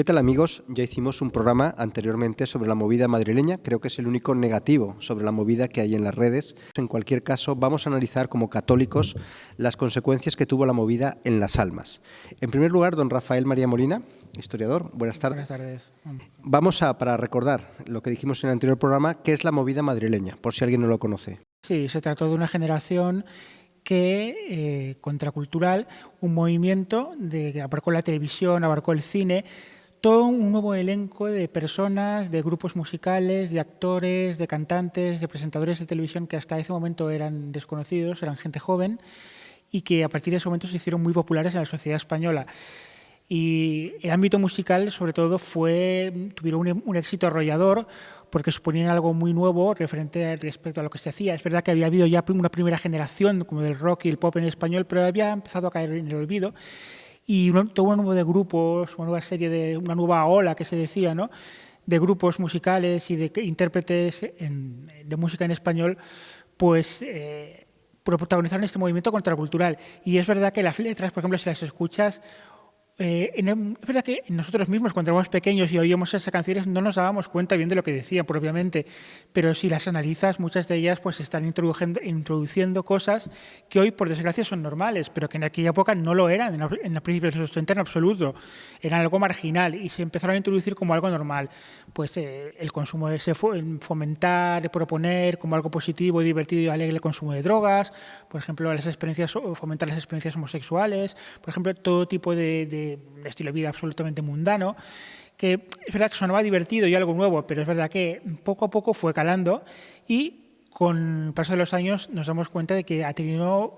¿Qué tal, amigos? Ya hicimos un programa anteriormente sobre la movida madrileña. Creo que es el único negativo sobre la movida que hay en las redes. En cualquier caso, vamos a analizar como católicos las consecuencias que tuvo la movida en las almas. En primer lugar, don Rafael María Molina, historiador. Buenas tardes. Buenas tardes. Para recordar lo que dijimos en el anterior programa, ¿qué es la movida madrileña? Por si alguien no lo conoce. Sí, se trató de una generación contracultural, un movimiento que abarcó la televisión, abarcó el cine, todo un nuevo elenco de personas, de grupos musicales, de actores, de cantantes, de presentadores de televisión que hasta ese momento eran desconocidos, eran gente joven y que a partir de ese momento se hicieron muy populares en la sociedad española. Y el ámbito musical, sobre todo, tuvieron un éxito arrollador porque suponían algo muy nuevo respecto a lo que se hacía. Es verdad que había habido ya una primera generación como del rock y el pop en español, pero había empezado a caer en el olvido. Y todo un nuevo de grupos, una nueva ola que se decía, ¿no?, de grupos musicales y de intérpretes de música en español, pues protagonizaron este movimiento contracultural. Y es verdad que las letras, por ejemplo, si las escuchas, es verdad que nosotros mismos, cuando éramos pequeños y oíamos esas canciones, no nos dábamos cuenta bien de lo que decían propiamente, pero si las analizas, muchas de ellas pues están introduciendo cosas que hoy, por desgracia, son normales, pero que en aquella época no lo eran, en el principio de los 80 en absoluto. Eran algo marginal y se empezaron a introducir como algo normal. Pues el consumo de fomentar, proponer como algo positivo, divertido y alegre el consumo de drogas, por ejemplo, fomentar las experiencias homosexuales, por ejemplo, todo tipo de estilo de vida absolutamente mundano, que es verdad que sonaba divertido y algo nuevo, pero es verdad que poco a poco fue calando y con el paso de los años nos damos cuenta de que ha tenido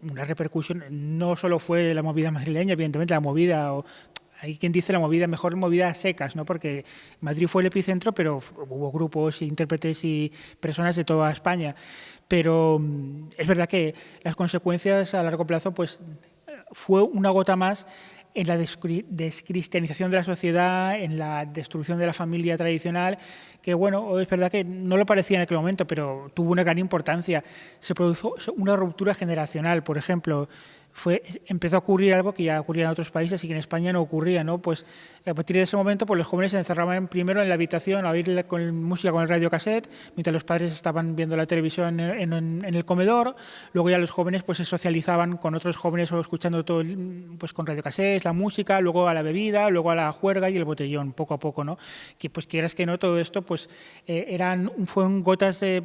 una repercusión. No solo fue la movida madrileña, evidentemente hay quien dice mejor movida a secas, ¿no? Porque Madrid fue el epicentro, pero hubo grupos, intérpretes y personas de toda España. Pero es verdad que las consecuencias a largo plazo pues fue una gota más en la descristianización de la sociedad, en la destrucción de la familia tradicional, que bueno, es verdad que no lo parecía en aquel momento, pero tuvo una gran importancia. Se produjo una ruptura generacional, por ejemplo. Empezó a ocurrir algo que ya ocurría en otros países y que en España no ocurría, ¿no? Pues a partir de ese momento, pues los jóvenes se encerraban primero en la habitación a oír música con el radiocassette, mientras los padres estaban viendo la televisión en el comedor. Luego ya los jóvenes pues se socializaban con otros jóvenes o escuchando todo pues con radiocassettes, la música, luego a la bebida, luego a la juerga y el botellón, poco a poco, ¿no? Que pues quieras que no, todo esto pues fueron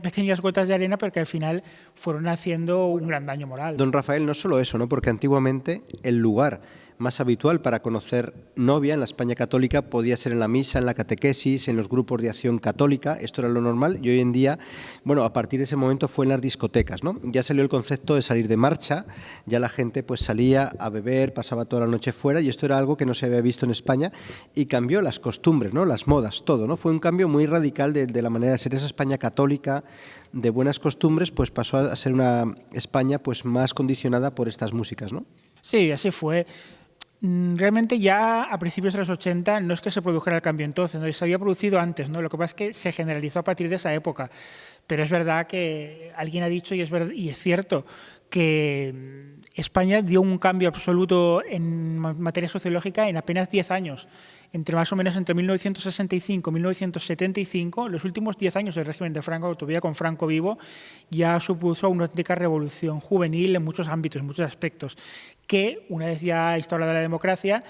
pequeñas gotas de arena, pero que al final fueron haciendo un gran daño moral. Don Rafael, no solo eso, ¿no? Porque antiguamente el lugar más habitual para conocer novia en la España católica podía ser en la misa, en la catequesis, en los grupos de acción católica. Esto era lo normal y hoy en día, bueno, a partir de ese momento fue en las discotecas, ¿no? Ya salió el concepto de salir de marcha, ya la gente pues salía a beber, pasaba toda la noche fuera y esto era algo que no se había visto en España y cambió las costumbres, ¿no? Las modas, todo, ¿no? Fue un cambio muy radical de la manera de ser. Esa España católica de buenas costumbres pues pasó a ser una España pues más condicionada por estas músicas, ¿no? Sí, así fue. Realmente ya a principios de los 80 no es que se produjera el cambio entonces, ¿no? Se había producido antes, ¿no? Lo que pasa es que se generalizó a partir de esa época. Pero es verdad que alguien ha dicho, y es cierto, que España dio un cambio absoluto en materia sociológica en apenas 10 años. Más o menos entre 1965 y 1975, los últimos 10 años del régimen de Franco, todavía con Franco vivo, ya supuso una auténtica revolución juvenil en muchos ámbitos, en muchos aspectos, que una vez ya instaurada la democracia,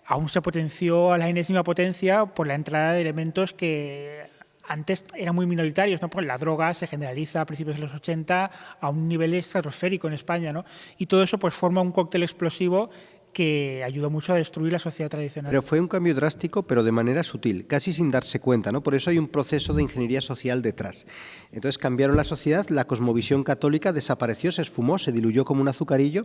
aún se potenció a la enésima potencia por la entrada de elementos que antes eran muy minoritarios, ¿no? Pues la droga se generaliza a principios de los 80 a un nivel estratosférico en España, ¿no? Y todo eso pues forma un cóctel explosivo que ayudó mucho a destruir la sociedad tradicional. Pero fue un cambio drástico, pero de manera sutil, casi sin darse cuenta, ¿no? Por eso hay un proceso de ingeniería social detrás. Entonces cambiaron la sociedad, la cosmovisión católica desapareció, se esfumó, se diluyó como un azucarillo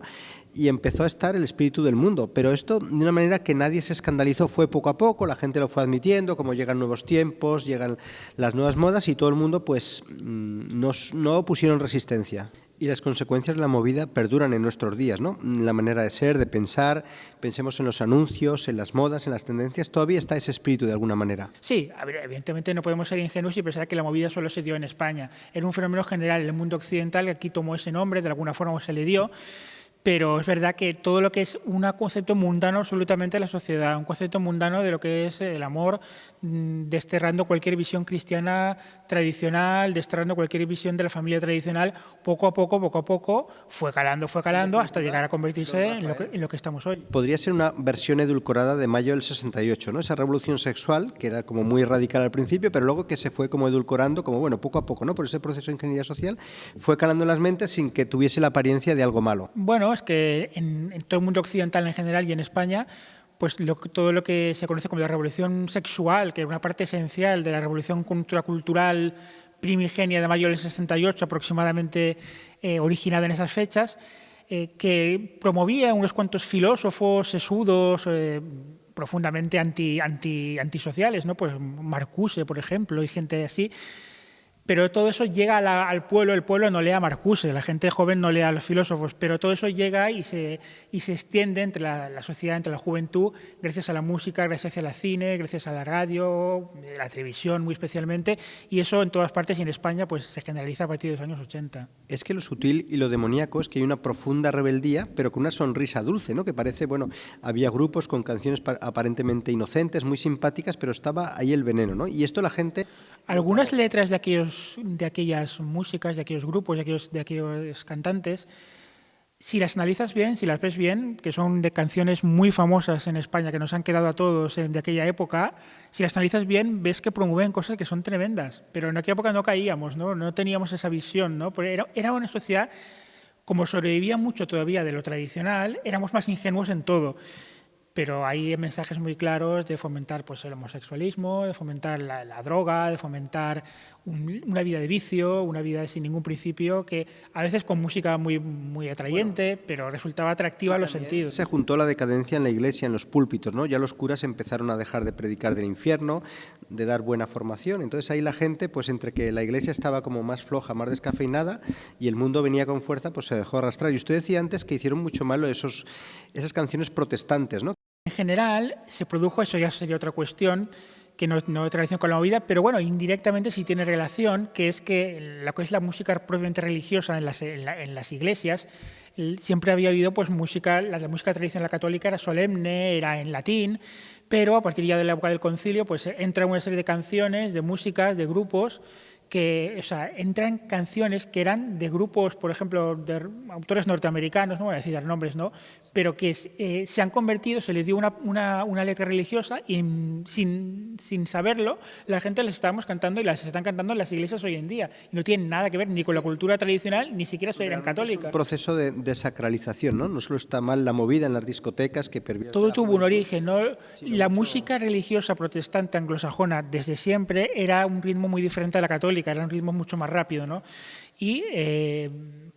y empezó a estar el espíritu del mundo. Pero esto, de una manera que nadie se escandalizó, fue poco a poco, la gente lo fue admitiendo, como llegan nuevos tiempos, llegan las nuevas modas y todo el mundo pues no pusieron resistencia. Y las consecuencias de la movida perduran en nuestros días, ¿no? La manera de ser, de pensar, pensemos en los anuncios, en las modas, en las tendencias, todavía está ese espíritu de alguna manera. Sí, a ver, evidentemente no podemos ser ingenuos y pensar que la movida solo se dio en España. Era un fenómeno general en el mundo occidental que aquí tomó ese nombre, de alguna forma se le dio, pero es verdad que todo lo que es un concepto mundano absolutamente de la sociedad, un concepto mundano de lo que es el amor, desterrando cualquier visión cristiana tradicional, desterrando cualquier visión de la familia tradicional, poco a poco, fue calando hasta llegar a convertirse en lo que estamos hoy. Podría ser una versión edulcorada de Mayo del 68, ¿no? Esa revolución sexual, que era como muy radical al principio, pero luego que se fue como edulcorando, como bueno, poco a poco, ¿no? Por ese proceso de ingeniería social, fue calando en las mentes sin que tuviese la apariencia de algo malo. Bueno, es que en todo el mundo occidental en general y en España, pues todo lo que se conoce como la revolución sexual, que era una parte esencial de la revolución cultural primigenia de mayo del 68, aproximadamente originada en esas fechas, que promovía unos cuantos filósofos sesudos, profundamente antisociales, ¿no? Pues Marcuse, por ejemplo, y gente así. Pero todo eso llega al pueblo, el pueblo no lee a Marcuse, la gente joven no lee a los filósofos, pero todo eso llega y se extiende entre la sociedad, entre la juventud, gracias a la música, gracias al cine, gracias a la radio, la televisión muy especialmente, y eso en todas partes y en España pues se generaliza a partir de los años 80. Es que lo sutil y lo demoníaco es que hay una profunda rebeldía, pero con una sonrisa dulce, ¿no? Que parece, bueno, había grupos con canciones aparentemente inocentes, muy simpáticas, pero estaba ahí el veneno, ¿no? Y esto la gente... Algunas letras de aquellas músicas, de aquellos grupos, de aquellos cantantes, si las analizas bien, si las ves bien, que son de canciones muy famosas en España, que nos han quedado a todos de aquella época, si las analizas bien, ves que promueven cosas que son tremendas. Pero en aquella época no caíamos, no teníamos esa visión, ¿no? Porque era una sociedad, como sobrevivía mucho todavía de lo tradicional, éramos más ingenuos en todo. Pero hay mensajes muy claros de fomentar pues, el homosexualismo, de fomentar la droga, de fomentar una vida de vicio, una vida sin ningún principio, que a veces con música muy atrayente, pero resultaba atractiva a los sentidos. Se juntó la decadencia en la iglesia, en los púlpitos, ¿no? Ya los curas empezaron a dejar de predicar del infierno, de dar buena formación. Entonces ahí la gente, pues entre que la iglesia estaba como más floja, más descafeinada, y el mundo venía con fuerza, pues se dejó arrastrar. Y usted decía antes que hicieron mucho malo esas canciones protestantes, ¿no? En general se produjo, eso ya sería otra cuestión, que no tiene relación con la movida, pero bueno, indirectamente sí tiene relación, que es que lo que es la música propiamente religiosa en las iglesias, siempre había habido pues música, la música tradicional católica era solemne, era en latín, pero a partir ya de la época del concilio pues entra una serie de canciones, de músicas, de grupos, que, o sea, entran canciones que eran de grupos, por ejemplo, de autores norteamericanos, no voy a decir dar nombres, ¿no? Pero que se han convertido, se les dio una letra religiosa y sin saberlo, la gente les estábamos cantando y las están cantando en las iglesias hoy en día. Y no tienen nada que ver ni con la cultura tradicional, ni siquiera eran católicas. Es un proceso de desacralización, ¿no? No solo está mal la movida en las discotecas que pervierte. Todo tuvo un origen, ¿no? La música religiosa protestante anglosajona desde siempre era un ritmo muy diferente a la católica, era un ritmo mucho más rápido, ¿no? Y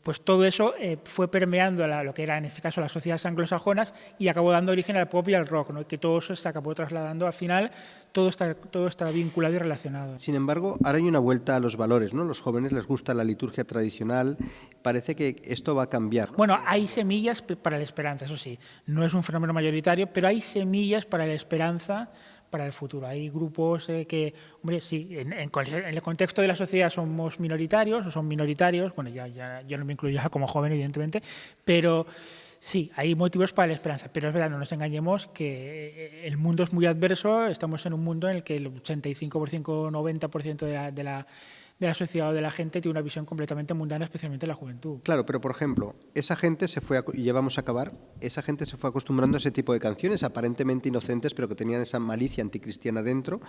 pues todo eso fue permeando lo que era en este caso las sociedades anglosajonas y acabó dando origen al pop y al rock, ¿no? Que todo eso se acabó trasladando al final, todo está vinculado y relacionado. Sin embargo, ahora hay una vuelta a los valores, ¿no? Los jóvenes les gusta la liturgia tradicional, parece que esto va a cambiar, ¿no? Bueno, hay semillas para la esperanza, eso sí, no es un fenómeno mayoritario, pero hay semillas para la esperanza para el futuro. Hay grupos que, hombre, sí, en el contexto de la sociedad somos minoritarios o son minoritarios, bueno, yo no me incluyo ya como joven, evidentemente, pero sí, hay motivos para la esperanza, pero es verdad, no nos engañemos que el mundo es muy adverso, estamos en un mundo en el que el 85%, 90% de la sociedad o de la gente tiene una visión completamente mundana, especialmente la juventud. Claro, pero por ejemplo, esa gente se fue, y ya vamos a acabar, esa gente se fue acostumbrando a ese tipo de canciones aparentemente inocentes, pero que tenían esa malicia anticristiana dentro,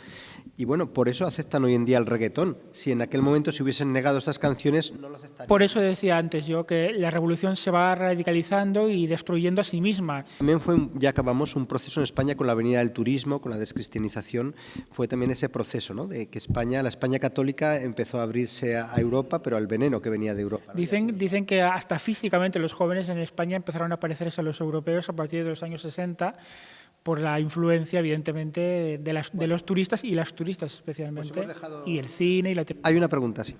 y bueno, por eso aceptan hoy en día el reggaetón. Si en aquel momento se hubiesen negado estas canciones, no lo aceptarían. Por eso decía antes yo que la revolución se va radicalizando y destruyendo a sí misma. También fue, ya acabamos, un proceso en España con la venida del turismo, con la descristianización, fue también ese proceso, ¿no? De que la España católica empezó a abrirse a Europa, pero al veneno que venía de Europa, ¿no? Dicen que hasta físicamente los jóvenes en España empezaron a parecerse a los europeos a partir de los años 60 por la influencia, evidentemente, de los turistas y las turistas especialmente, pues y el cine y la televisión. Hay una pregunta, sí.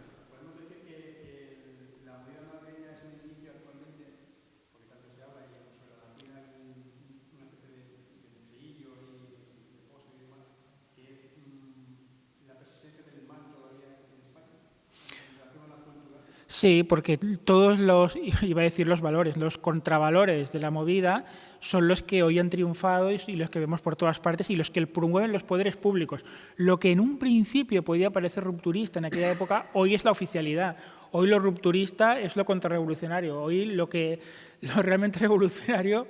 Sí, porque todos los, iba a decir los valores, los contravalores de la movida son los que hoy han triunfado y los que vemos por todas partes y los que promueven los poderes públicos. Lo que en un principio podía parecer rupturista en aquella época, hoy es la oficialidad. Hoy lo rupturista es lo contrarrevolucionario. Hoy lo realmente revolucionario,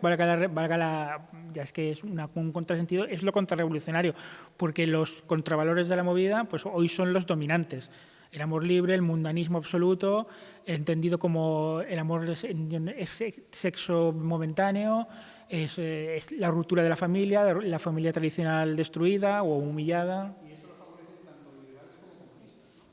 ya es que es un contrasentido, es lo contrarrevolucionario, porque los contravalores de la movida pues hoy son los dominantes. El amor libre, el mundanismo absoluto, entendido como el amor es sexo momentáneo, es la ruptura de la familia tradicional destruida o humillada.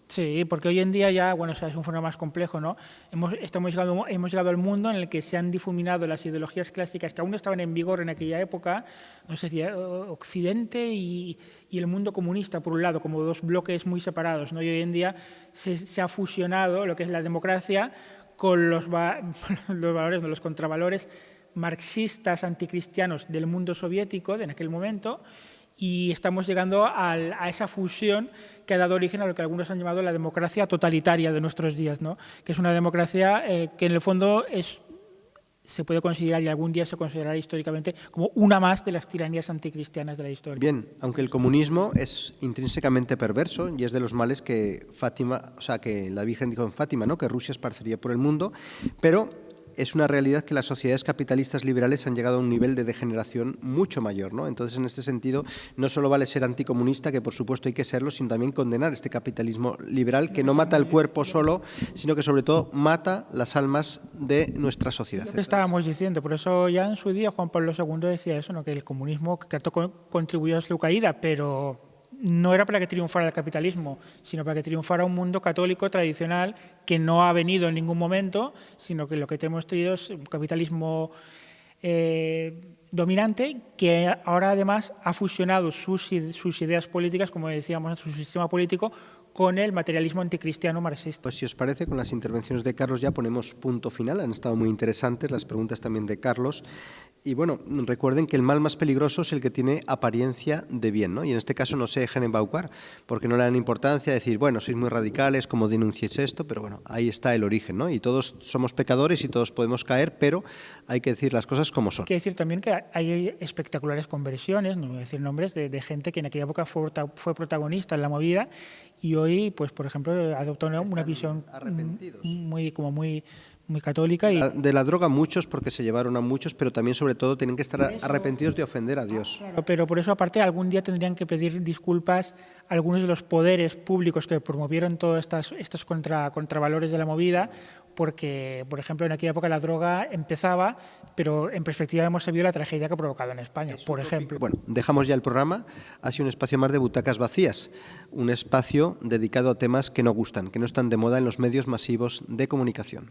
Sí, porque hoy en día ya, bueno, es un fenómeno más complejo, ¿no? Hemos llegado al mundo en el que se han difuminado las ideologías clásicas que aún estaban en vigor en aquella época, no sé si Occidente y el mundo comunista, por un lado, como dos bloques muy separados, ¿no? Y hoy en día se ha fusionado lo que es la democracia con los valores, los contravalores marxistas anticristianos del mundo soviético de en aquel momento, y estamos llegando a esa fusión que ha dado origen a lo que algunos han llamado la democracia totalitaria de nuestros días, ¿no? Que es una democracia que en el fondo se puede considerar y algún día se considerará históricamente como una más de las tiranías anticristianas de la historia. Bien, aunque el comunismo es intrínsecamente perverso y es de los males que que la Virgen dijo en Fátima, ¿no? Que Rusia esparcería por el mundo, pero es una realidad que las sociedades capitalistas liberales han llegado a un nivel de degeneración mucho mayor, ¿no? Entonces, en este sentido, no solo vale ser anticomunista, que por supuesto hay que serlo, sino también condenar este capitalismo liberal que no mata el cuerpo solo, sino que sobre todo mata las almas de nuestra sociedad. Lo que estábamos diciendo, por eso ya en su día Juan Pablo II decía eso, ¿no? Que el comunismo contribuyó a su caída, pero no era para que triunfara el capitalismo, sino para que triunfara un mundo católico tradicional que no ha venido en ningún momento, sino que lo que hemos tenido es un capitalismo dominante que ahora además ha fusionado sus ideas políticas, como decíamos, su sistema político, con el materialismo anticristiano marxista. Pues si os parece, con las intervenciones de Carlos ya ponemos punto final. Han estado muy interesantes las preguntas también de Carlos. Y bueno, recuerden que el mal más peligroso es el que tiene apariencia de bien, ¿no? Y en este caso no se dejen embaucar, porque no le dan importancia a decir, bueno, sois muy radicales, ¿cómo denunciáis esto? Pero bueno, ahí está el origen, ¿no? Y todos somos pecadores y todos podemos caer, pero hay que decir las cosas como son. Hay que decir también que hay espectaculares conversiones, no voy a decir nombres, de gente que en aquella época fue protagonista en la movida y hoy, pues por ejemplo, adoptó una visión muy católica. De la droga muchos, porque se llevaron a muchos, pero también sobre todo tienen que estar arrepentidos de ofender a Dios. Claro, pero por eso aparte algún día tendrían que pedir disculpas a algunos de los poderes públicos que promovieron todos estos contravalores de la movida, porque, por ejemplo, en aquella época la droga empezaba, pero en perspectiva hemos sabido la tragedia que ha provocado en España, por ejemplo. Bueno, dejamos ya el programa. Ha sido un espacio más de butacas vacías, un espacio dedicado a temas que no gustan, que no están de moda en los medios masivos de comunicación.